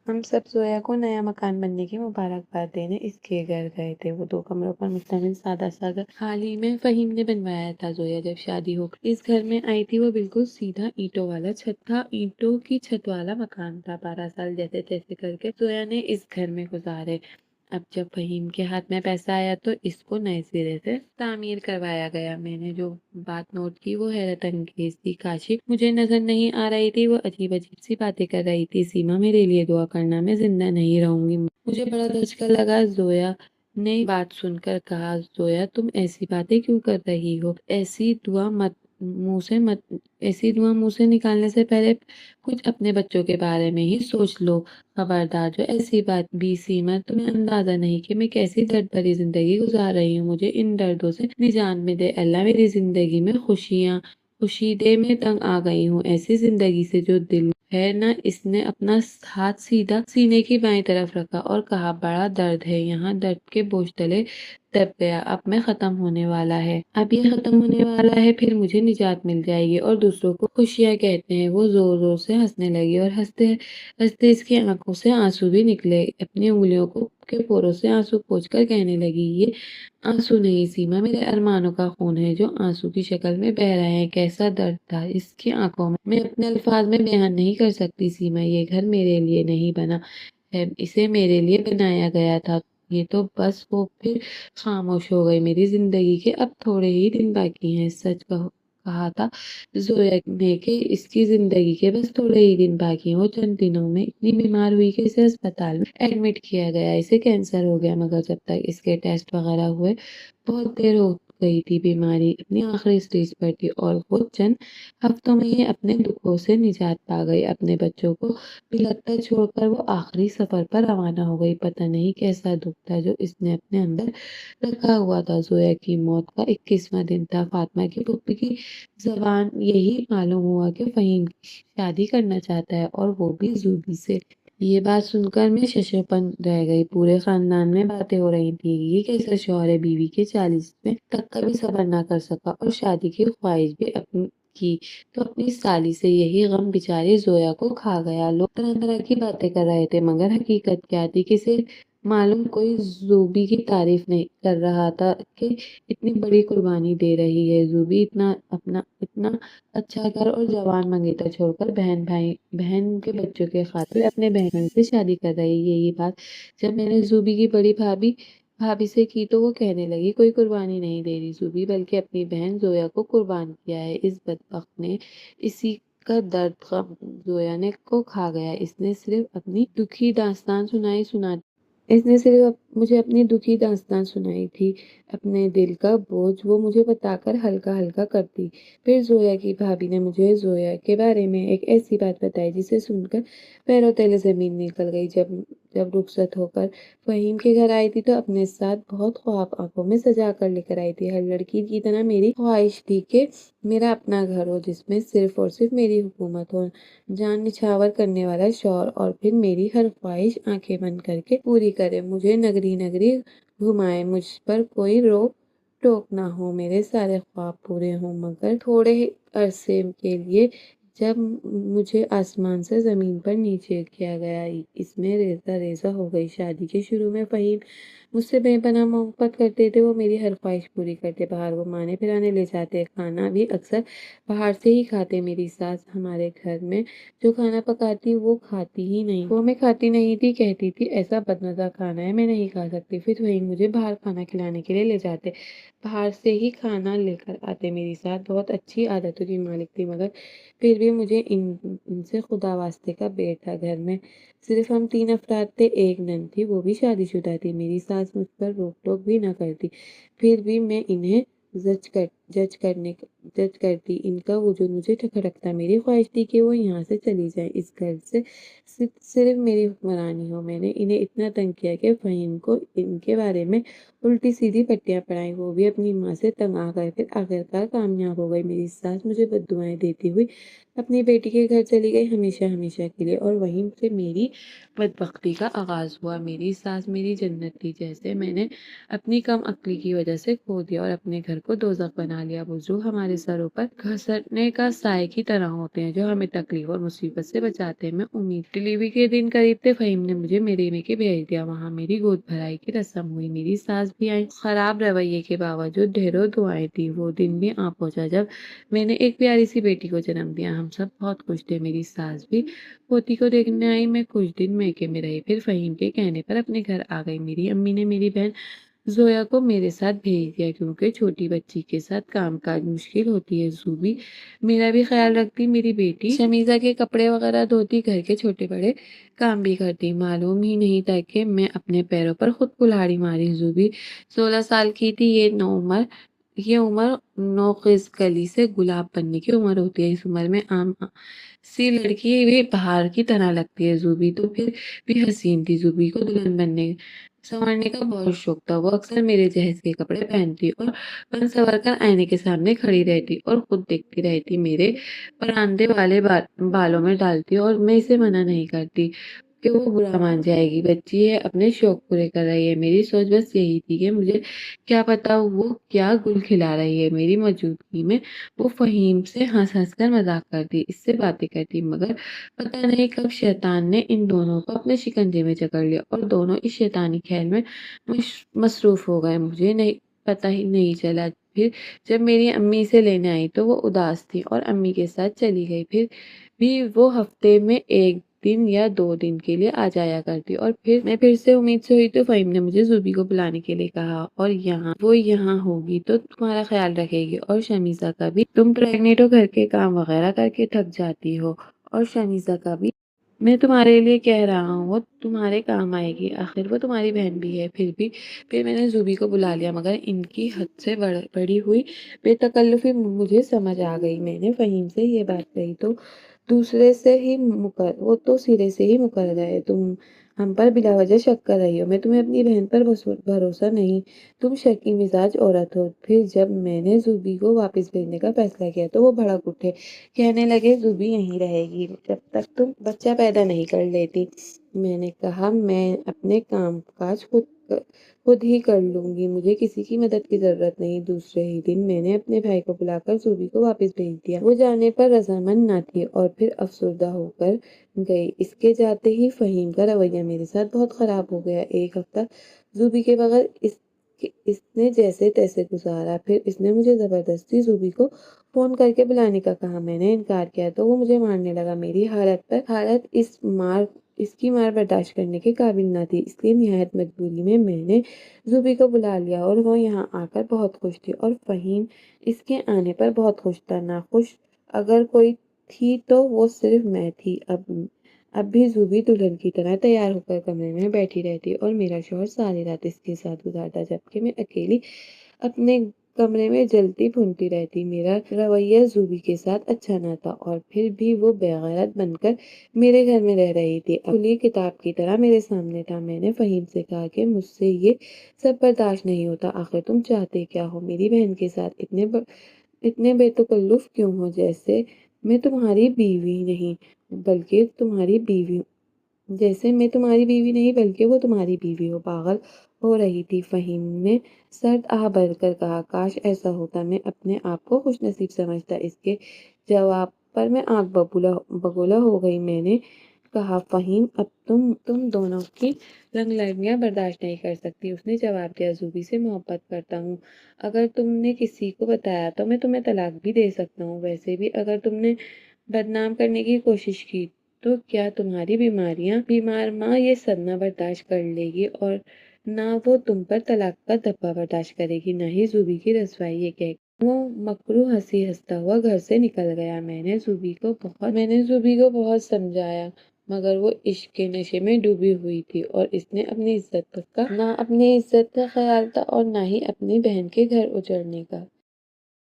ہم سب زویا کو نیا مکان بننے کی مبارکباد دینے اس کے گھر گئے تھے۔ وہ 2 کمروں پر مشتمل سادہ سا گھر حال ہی میں فہیم نے بنوایا تھا۔ زویا جب شادی ہو کر اس گھر میں آئی تھی، وہ بالکل سیدھا اینٹوں والا چھت تھا، اینٹوں کی چھت والا مکان تھا۔ 12 سال جیسے تیسے کر کے زویا نے اس گھر میں گزارے۔ اب جب فہیم کے ہاتھ میں پیسہ آیا تو اس کو نئے سرے سے تعمیر کروایا گیا۔ میں نے جو بات نوٹ کی وہ حیرت انگیز تھی، کاشی مجھے نظر نہیں آ رہی تھی۔ وہ عجیب عجیب سی باتیں کر رہی تھی۔ سیما، میرے لیے دعا کرنا، میں زندہ نہیں رہوں گی۔ مجھے بڑا دھچکا لگا۔ زویا نے بات سن کر کہا، زویا تم ایسی باتیں کیوں کر رہی ہو؟ ایسی دعا منہ سے نکالنے سے پہلے کچھ اپنے بچوں کے بارے میں ہی سوچ لو۔ خبردار جو ایسی بات بھی، سیما تمہیں اندازہ نہیں کہ میں کیسی درد بھری زندگی گزار رہی ہوں۔ مجھے ان دردوں سے نجات میں دے اللہ۔ میری زندگی میں خوشی دے، میں تنگ آ گئی ہوں ایسی زندگی سے جو دل ہے نا۔ اس نے اپنا ہاتھ سیدھا سینے کی بائیں طرف رکھا اور کہا، بڑا درد ہے یہاں، درد کے بوجھ تلے دب گیا۔ اب میں ختم ہونے والا ہے، اب یہ ختم ہونے والا ہے، پھر مجھے نجات مل جائے گی اور دوسروں کو خوشیاں کہتے ہیں۔ وہ زور زور سے ہنسنے لگی اور ہنستے ہنستے اس کی آنکھوں سے آنسو بھی نکلے۔ اپنی انگلیوں کے پوروں سے آنسو پوچھ کر کہنے لگی، یہ آنسو نہیں سیما، میرے ارمانوں کا خون ہے جو آنسو کی شکل میں بہہ رہے ہیں۔ کیسا درد تھا اس کی آنکھوں میں اپنے الفاظ میں بیان نہیں کر سکتی سیما۔ یہ گھر میرے لیے نہیں بنا ہے، اسے میرے لیے بنایا گیا تھا۔ یہ تو بس وہ پھر خاموش ہو گئی۔ میری زندگی کے اب تھوڑے ہی دن باقی ہیں۔ سچ کہا تھا زویا نے کہ اس کی زندگی کے بس تھوڑے ہی دن باقی ہیں۔ وہ چند دنوں میں اتنی بیمار ہوئی کہ اسے اسپتال میں ایڈمٹ کیا گیا۔ اسے کینسر ہو گیا، مگر جب تک اس کے ٹیسٹ وغیرہ ہوئے بہت دیر ہو گئی تھی۔ بیماری اپنی آخری سٹیج پر تھی اور وہ چند ہفتوں میں ہی اپنے دکھوں سے نجات پا گئی۔ اپنے بچوں کو بلکتا چھوڑ کر وہ آخری سفر پر روانہ ہو گئی۔ پتہ نہیں کیسا دکھ تھا جو اس نے اپنے اندر رکھا ہوا تھا۔ زویا کی موت کا 21واں دن تھا۔ فاطمہ کی پھوپھی کی زبان یہی معلوم ہوا کہ فہیم شادی کرنا چاہتا ہے اور وہ بھی زوبی سے۔ یہ بات سن کر میں ششپن رہ گئی۔ پورے خاندان میں باتیں ہو رہی تھی، یہ کیسا شوہر ہے، بیوی کے 40ویں تک کا بھی صبر نہ کر سکا اور شادی کی خواہش بھی کی تو اپنی سالی سے یہی غم بیچاری زویا کو کھا گیا۔ لوگ طرح طرح کی باتیں کر رہے تھے، مگر حقیقت کیا تھی کسے معلوم۔ کوئی زوبی کی تعریف نہیں کر رہا تھا کہ اتنی بڑی قربانی دے رہی ہے۔ زوبی اتنا اچھا گھر اور جوان منگیتر چھوڑ کر بہن کے بچوں کے خاطر اپنے بہن سے شادی کر رہی ہے۔ یہی بات جب میں نے زوبی کی بڑی بھابھی سے کی تو وہ کہنے لگی، کوئی قربانی نہیں دے رہی زوبی، بلکہ اپنی بہن زویا کو قربان کیا ہے۔ اس بدبخت نے اسی کا درد غم زویا نے کو کھا گیا۔ اس نے صرف اپنی دکھی داستان مجھے اپنی دکھی داستان سنائی تھی۔ اپنے دل کا بوجھ وہ مجھے بتا کر ہلکا ہلکا کرتی۔ پھر زویا کی بھابھی نے مجھے زویا کے بارے میں ایک ایسی بات بتائی جسے سن کر پیروں تلے زمین نکل گئی۔ جب رخصت ہو کر فہیم کے گھر آئی تھی تو اپنے ساتھ بہت خواب آنکھوں میں سجا کر لے کر آئی تھی۔ ہر لڑکی کی طرح میری خواہش تھی کہ میرا اپنا گھر ہو جس میں صرف اور صرف میری حکومت ہو، جان نچھاور کرنے والا شوہر، اور پھر میری ہر خواہش آنکھیں بند کر کے پوری کرے، مجھے نگری نگری گھمائے، مجھ پر کوئی روک ٹوک نہ ہو، میرے سارے خواب پورے ہوں۔ مگر تھوڑے عرصے کے لیے جب مجھے آسمان سے زمین پر نیچے کیا گیا، اس میں ریزہ ریزہ ہو گئی۔ شادی کے شروع میں فہیم مجھ سے بے پناہ محبت کرتے تھے، وہ میری ہر خواہش پوری کرتے، باہر وہ مانے پھرانے لے جاتے، کھانا بھی اکثر باہر سے ہی کھاتے۔ میری ساس ہمارے گھر میں جو کھانا پکاتی وہ میں کھاتی نہیں تھی، کہتی تھی ایسا بدمزہ کھانا ہے میں نہیں کھا سکتی۔ پھر وہی مجھے باہر کھانا کھلانے کے لیے لے جاتے، باہر سے ہی کھانا لے کر آتے۔ میری ساس بہت اچھی عادتوں کی مالک تھی، مگر پھر بھی مجھے ان سے خدا واسطے کا بیر تھا۔ گھر میں صرف ہم 3 افراد تھے، ایک نند تھی، وہ بھی شادی شدہ تھی۔ میری ساس مجھ پر روک ٹوک بھی نہ کرتی، پھر بھی میں انہیں جج کرتی، ان کا وجود مجھے کھٹکتا۔ میری خواہش تھی کہ وہ یہاں سے چلی جائیں، اس گھر سے صرف میری حکمرانی ہو۔ میں نے انہیں اتنا تنگ کیا کہ فہیم کو ان کے بارے میں الٹی سیدھی پٹیاں پڑھائیں، وہ بھی اپنی ماں سے تنگ آ کر پھر آخرکار کامیاب ہو گئی۔ میری ساس مجھے بددعائیں دیتی ہوئی اپنی بیٹی کے گھر چلی گئی، ہمیشہ ہمیشہ کے لیے، اور وہیں سے میری بدبختی کا آغاز ہوا۔ میری ساس میری جنت تھی، جیسے میں نے اپنی کم عقلی کی وجہ سے کھو دیا اور اپنے گھر کو دوزخ بنا بنا لیا۔ بزرگ ہمارے سروں پر گھسٹنے کا سائے کی طرح ہوتے ہیں جو ہمیں تکلیف اور مصیبت سے بچاتے ہیں۔ میں امید ڈلیوری کے دن قریب تھے، فہیم نے مجھے میرے میں کے بھیج دیا۔ وہاں میری گود بھرائی کی رسم ہوئی، میری ساس بھی آئی۔ خراب رویے کے باوجود ڈھیروں دعائیں تھی، وہ دن بھی آ پہنچا جب میں نے ایک پیاری سی بیٹی کو جنم دیا۔ ہم سب بہت خوش تھے، میری ساس بھی پوتی کو دیکھنے آئی۔ میں کچھ دن میکے میں رہی، پھر فہیم کے کہنے پر اپنے گھر آ گئی۔ میری امی نے میری بہن زویا کو میرے ساتھ بھیج دیا کیونکہ چھوٹی بچی کے ساتھ کام کاج مشکل ہوتی ہے۔ زوبی میرا بھی خیال رکھتی، میری بیٹی شمیزہ کے کپڑے وغیرہ دھوتی، گھر کے چھوٹے بڑے کام بھی کرتی۔ معلوم ہی نہیں تھا کہ میں اپنے پیروں پر خود کلہاڑی ماری۔ زوبی 16 سال کی تھی۔ یہ عمر نوخیز کلی سے گلاب بننے کی عمر ہوتی ہے۔ اس عمر میں عام سی لڑکی بھی بہار کی طرح لگتی ہے۔ زوبی تو پھر بھی حسین تھی۔ زوبی کو دلہن بننے سنورنے کا بہت شوق تھا۔ وہ اکثر میرے جہیز کے کپڑے پہنتی اور بن سنور کر آئینے کے سامنے کھڑی رہتی اور خود دیکھتی رہتی، میرے پراندے والے بالوں میں ڈالتی، اور میں اسے منع نہیں کرتی کہ وہ برا مان جائے گی، بچی ہے، اپنے شوق پورے کر رہی ہے۔ میری سوچ بس یہی تھی کہ مجھے کیا پتا وہ کیا گل کھلا رہی ہے۔ میری موجودگی میں وہ فہیم سے ہنس ہنس کر مذاق کرتی، اس سے باتیں کرتی، مگر پتہ نہیں کب شیطان نے ان دونوں کو اپنے شکنجے میں جکڑ لیا اور دونوں اس شیطانی کھیل میں مصروف ہو گئے۔ مجھے پتہ ہی نہیں چلا۔ پھر جب میری امی اسے لینے آئی تو وہ اداس تھی اور امی کے ساتھ چلی گئی۔ پھر بھی وہ ہفتے میں 1 دن یا 2 دن کے لیے آ جایا کرتی، اور میں پھر سے امید سے ہوئی تو فہیم نے مجھے زوبی کو بلانے کے لیے کہا، اور وہ یہاں ہوگی تو تمہارا خیال رکھے گی، اور شمیزہ کا بھی، تم پریگنیٹ ہو، گھر کے کام وغیرہ کر کے تھک جاتی ہو، اور شمیزہ کا بھی میں تمہارے لیے کہہ رہا ہوں، وہ تمہارے کام آئے گی، آخر وہ تمہاری بہن بھی ہے۔ پھر میں نے زوبی کو بلا لیا، مگر ان کی حد سے بڑی ہوئی بے تکلفی مجھے سمجھ آ گئی۔ میں نے فہیم سے یہ بات کہی تو وہ تو سرے سے ہی مکر گئے۔ تم ہم پر بلا وجہ شک کر رہی ہو، میں تمہیں اپنی بہن پر بھروسہ نہیں، تم شکی مزاج عورت ہو۔ پھر جب میں نے زوبی کو واپس بھیجنے کا فیصلہ کیا تو وہ بھڑک اٹھے، کہنے لگے زوبی یہیں رہے گی جب تک تم بچہ پیدا نہیں کر لیتی۔ میں نے کہا میں اپنے کام کاج خود ہی کر لوں گی، مجھے کسی کی مدد کی ضرورت نہیں۔ دوسرے ہی دن میں نے اپنے بھائی کو بلا کر زوبی کو واپس بھیج دیا۔ وہ جانے پر رضامند نہ تھی اور پھر افسردہ ہو کر گئی۔ اس کے جاتے ہی فہیم کا رویہ میرے ساتھ بہت خراب ہو گیا۔ 1 ہفتہ زوبی کے بغیر اس نے جیسے تیسے گزارا، پھر اس نے مجھے زبردستی زوبی کو فون کر کے بلانے کا کہا۔ میں نے انکار کیا تو وہ مجھے مارنے لگا۔ میری حالت اس کی مار برداشت کرنے کے قابل نہ تھی، اس لیے نہایت مجبوری میں نے زوبی کو بلا لیا، اور وہ یہاں آ کر بہت خوش تھی، اور فہیم اس کے آنے پر بہت خوش تھا۔ ناخوش اگر کوئی تھی تو وہ صرف میں تھی۔ اب بھی زوبی دلہن کی طرح تیار ہو کر کمرے میں بیٹھی رہتی اور میرا شوہر ساری رات اس کے ساتھ گزارتا، جبکہ میں اکیلی اپنے کمرے میں جلتی بھونتی رہتی۔ میرا رویہ زوبی کے ساتھ اچھا نہ تھا، اور پھر بھی وہ بے غیرت بن کر میرے گھر میں رہ رہی تھی، کھلی کتاب کی طرح میرے سامنے تھا۔ میں نے فہیم سے کہا کہ مجھ سے یہ سب برداشت نہیں ہوتا، آخر تم چاہتے کیا ہو؟ میری بہن کے ساتھ اتنے بے تکلف کیوں ہو؟ جیسے میں تمہاری بیوی نہیں بلکہ وہ تمہاری بیوی ہو۔ پاگل ہو رہی تھی؟ فہیم نے سرد آہ بھر کر کہا۔ کاش ایسا ہوتا، میں اپنے آپ کو خوش نصیب سمجھتا۔ اس کے جواب پر میں آنکھ بگولا ہو گئی۔ میں نے کہا فہیم، اب تم دونوں کی رنگ لڑیاں برداشت نہیں کر سکتی۔ اس نے جواب دیا، زوبی سے محبت کرتا ہوں، اگر تم نے کسی کو بتایا تو میں تمہیں طلاق بھی دے سکتا ہوں، ویسے بھی اگر تم نے بدنام کرنے کی کوشش کی تو کیا تمہاری بیمار ماں یہ صدمہ برداشت کر لے گی؟ اور نہ وہ تم پر طلاق کا دھبا برداشت کرے گی، نہ ہی زوبی کی رسوائی۔ یہ کہہ کر وہ مکروہ ہنسی ہنستا ہوا گھر سے نکل گیا۔ میں نے زوبی کو بہت سمجھایا، مگر وہ عشق کے نشے میں ڈوبی ہوئی تھی، اور اس نے نہ اپنی عزت کا خیال تھا اور نہ ہی اپنی بہن کے گھر اجڑنے کا۔